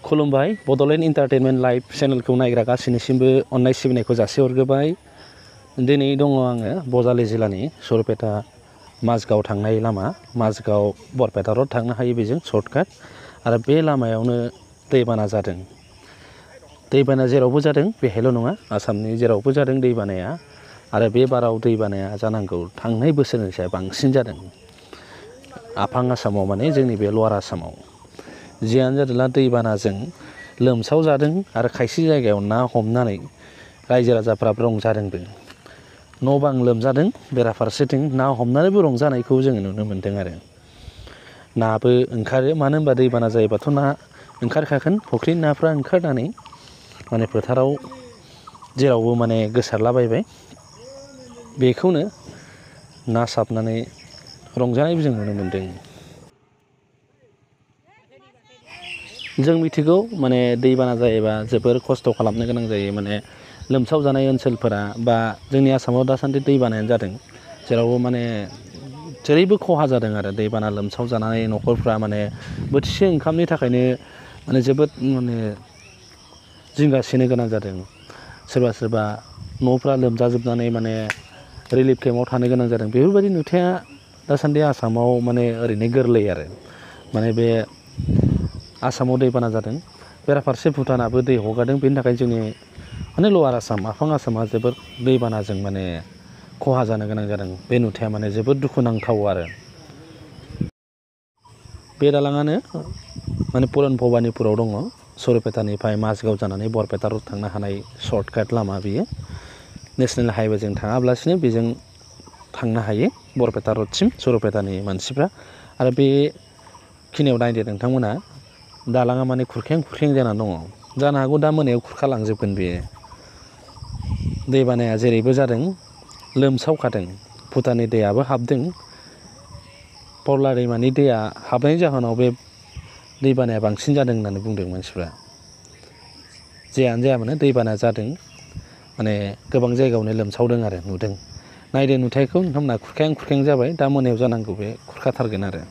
खुलुमबाय Bodoland entertainment live चेनेलखौ नायग्रा गासैनिसिमबो अननाय सिबिनायखौ जासिहरग्रोबाय। दिनै दङ आङो बजालि जिल्लानि सरुपेटा माजगाव थांनाय लामा, माजगाव बरपेटा रड थांनो हायो बेजों सर्टकाट। आरो बे लामायावनो दैबाना जादों। दैबाना जेरावबो जादों बेहायल' नङा, आसामनि जेरावबो जादों दैबानाया। आरो बे बाराव दैबानाया जानांगौ थांनाय बोसोरनिफ्राय बांसिन जादों। आफां आसामाव माने जोंनि बे लवार आसामाव जियानो जादोंला दैबानाजों लोमसाव जादों आरो खायसे जायगायाव ना हमनानै रायजो राजाफ्राबो रंजादोंबो। न' बां लोमजादों, बेराफारसेथिं ना हमनानैबो रंजानायखौ जोङो नुनो मोन्दों आरो। नाबो ओंखारो, मानो होनबा दैबाना जायोबाथ' ना ओंखारखागोन। फुख्रिनि नाफ्रा ओंखारनानै माने फोथाराव जेरावबो माने गोसारलाबायबाय। बेखौनो ना साबनानै रंजानायबो जों नुनो मोन्दों। जों मिथिगौ माने दैबाना जायोबा जोबोर खस्थ' खालामनो गोनां जायो। माने लोमसाव जानाय ओनसोलफोरा बा जोंनि आसामाव दासान्दि दैबानायानो जादों, जेरावबो माने जेरैबो खहा जादों आरो। दैबाना लोमसाव जानानै न'खरफ्रा माने बोथिसे ओंखामनि थाखायनो माने जोबोद माने जिंगासिनो गोनां जादों। सोरबा सोरबा न'फ्रा लोमजाजोबनानै माने रिलिफ केम्पआव थानो गोनां जादों। बेफोरबायदि नुथाया दासान्दि आसामाव माने ओरैनो गोरलै आरो। माने बे आसामाव दैबाना जादों, बेराफारसे भुटानाबो दै हगारदों। बेनि थाखाय जोंनि माने लवार आसाम, आफां आसामा जोबोद दैबानाजों माने खहा जानो गोनां जादों। बे नुथाया माने जोबोद दुखुनांथाव आरो। बे दालाङानो माने पुरन भबानिपुराव दङ। सरुपेटानिफ्राय माजगाव जानानै बरपेटा रड थांनो हानाय सर्टकाट लामा बियो। नेसनेल हाइवेजों थाङाब्लासिनो बेजों थांनो हायो बरपेटा रडसिम सरुपेटानि मानसिफ्रा। आरो बेखिनियाव नायदो नोंथांमोना, दालाङा माने खुरखें खुरखें जानानै दङ। जानो हागौ दा मोनायाव खुरखालांजोबगोन बेयो। दैबानाया जेरैबो जादों, लोमसावखादों। भुटाननि दैयाबो हाबदों। पर्ला दैमानि दैया हाबनायनि जाहोनाव बे दैबानाया बांसिन जादों होननानै बुंदों मानसिफ्रा। जेयानो जाया मानो दैबाना जादों, माने गोबां जायगायावनो लोमसावदों आरो नुदों। नायदो नुथायखौ नोंथांमोना, खुरखें खुरखें जाबाय। दा मोनायाव जानांगौ बे खुरखाथारगोन आरो।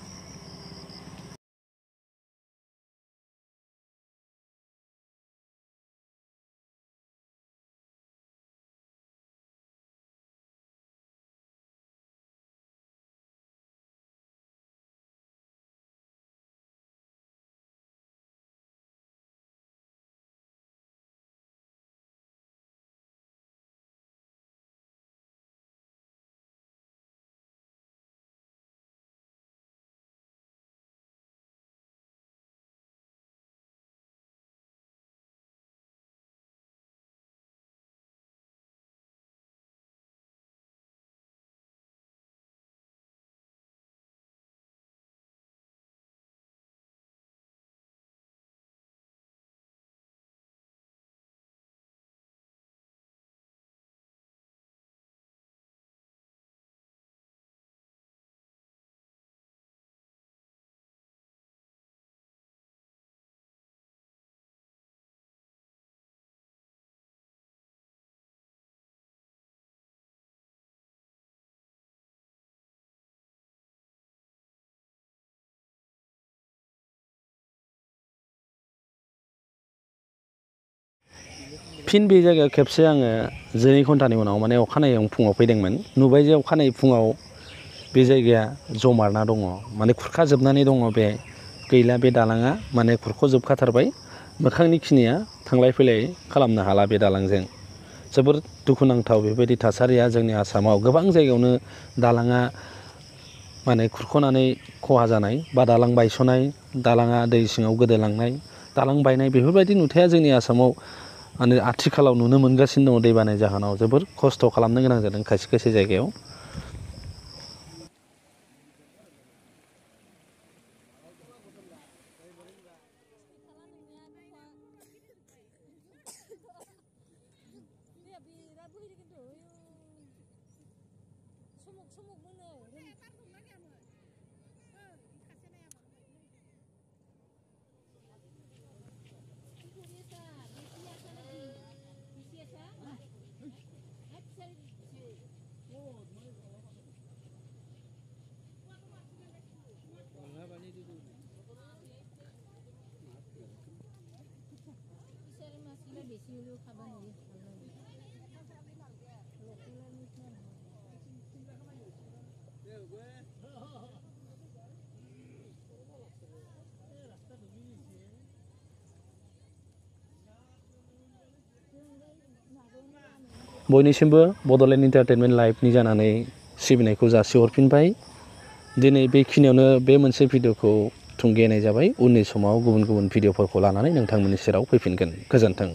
फिन बे जायगायाव खेबसे आङो 2 घन्टानि उनाव माने अखानायै फुङाव फैदोंमोन। नुबाय जे अखानायै फुङाव बे जायगाया जमारना दङ, माने खुरखाजोबनानै दङ। बे गैला, बे दालाङा माने खुरख'जोबखाथारबाय। मोखांनि खिनिया थांलाय फैलाय खालामनो हाला बे दालांजों। जोबोर दुखुनांथाव बेबायदि थासारिया जोंनि आसामाव। गोबां जायगायावनो दालाङा माने खुरख'नानै खहा जानाय, बा दालां बायस'नाय, दालाङा दै सिङाव गोदोलांनाय, दालां बायनाय, बेफोरबायदि नुथाया जोंनि आसामाव माने आथिखालाव नुनो मोनगासिनो दङ। दैबानानि जाहोनाव जोबोर खस्थ' खालामनो गोनां जादों खायसे खायसे जायगायाव। बयनिसिमबो बड'लेण्ड एन्टारटेनमेन्ट लाइभनि जानानै सिबिनायखौ जासिहरफिनबाय। दिनै बेखिनियावनो बे मोनसे भिडिअखौ थुंगेनाय जाबाय। उननि समाव गुबुन गुबुन भिडिअफोरखौ लानानै नोंथांमोननि सेराव फैफिनगोन। गोजोन्थों।